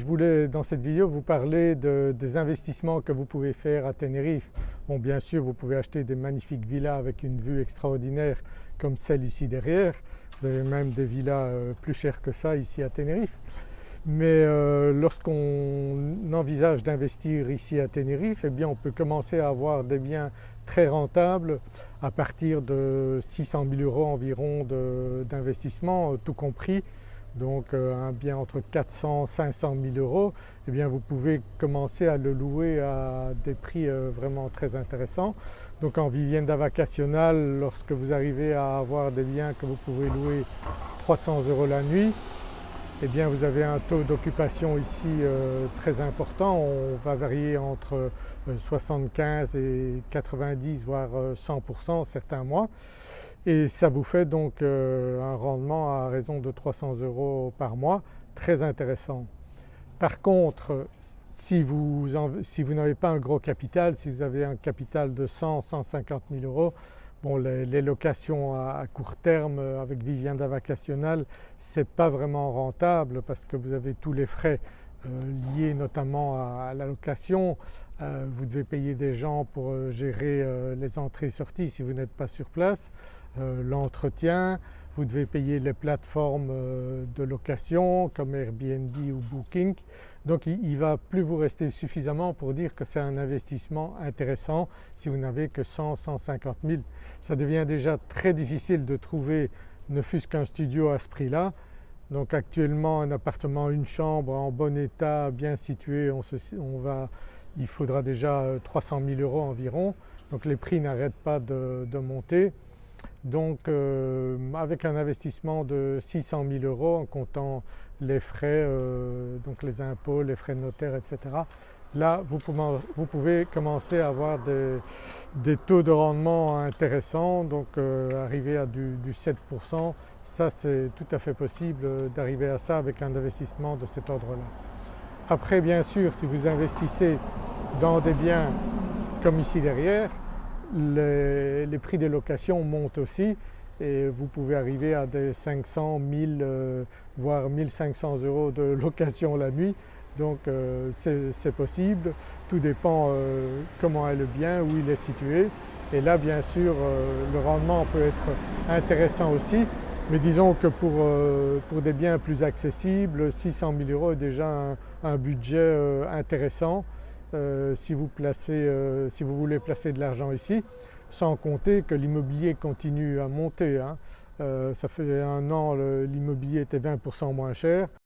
voulais dans cette vidéo vous parler des investissements que vous pouvez faire à Tenerife. Bon, bien sûr vous pouvez acheter des magnifiques villas avec une vue extraordinaire comme celle ici derrière. Vous avez même des villas plus chères que ça ici à Tenerife. Mais lorsqu'on envisage d'investir ici à Tenerife, eh bien on peut commencer à avoir des biens très rentables à partir de 600 000 € environ d'investissement tout compris. Donc un bien entre 400 et 500 000 €, eh bien vous pouvez commencer à le louer à des prix vraiment très intéressants. Donc en vivienda vacacionale, lorsque vous arrivez à avoir des biens que vous pouvez louer 300 € la nuit, eh bien vous avez un taux d'occupation ici très important. On va varier entre 75 et 90 voire 100% certains mois. Et ça vous fait donc un rendement à raison de 300 € par mois, très intéressant. Par contre, si vous n'avez pas un gros capital, si vous avez un capital de 100 150 000 €, bon, les locations à court terme avec vivienda vacationale, ce n'est pas vraiment rentable parce que vous avez tous les frais liés notamment à la location. Vous devez payer des gens pour gérer les entrées et sorties si vous n'êtes pas sur place, l'entretien, vous devez payer les plateformes de location comme Airbnb ou Booking. Donc il ne va plus vous rester suffisamment pour dire que c'est un investissement intéressant si vous n'avez que 100 150 000. Ça devient déjà très difficile de trouver ne fût-ce qu'un studio à ce prix-là. Donc actuellement un appartement, une chambre en bon état, bien situé, il faudra déjà 300 000 € environ. Donc les prix n'arrêtent pas de monter. Donc avec un investissement de 600 000 € en comptant les frais, donc les impôts, les frais de notaire, etc. Là vous pouvez commencer à avoir des taux de rendement intéressants, donc arriver à du 7%, ça c'est tout à fait possible d'arriver à ça avec un investissement de cet ordre-là. Après bien sûr si vous investissez dans des biens comme ici derrière, les prix des locations montent aussi et vous pouvez arriver à des 500, 1000 voire 1500 € de location la nuit. Donc c'est possible, tout dépend comment est le bien, où il est situé. Et là bien sûr le rendement peut être intéressant aussi, mais disons que pour des biens plus accessibles, 600 000 € est déjà un budget intéressant si vous voulez placer de l'argent ici, sans compter que l'immobilier continue à monter. Ça fait un an l'immobilier était 20% moins cher.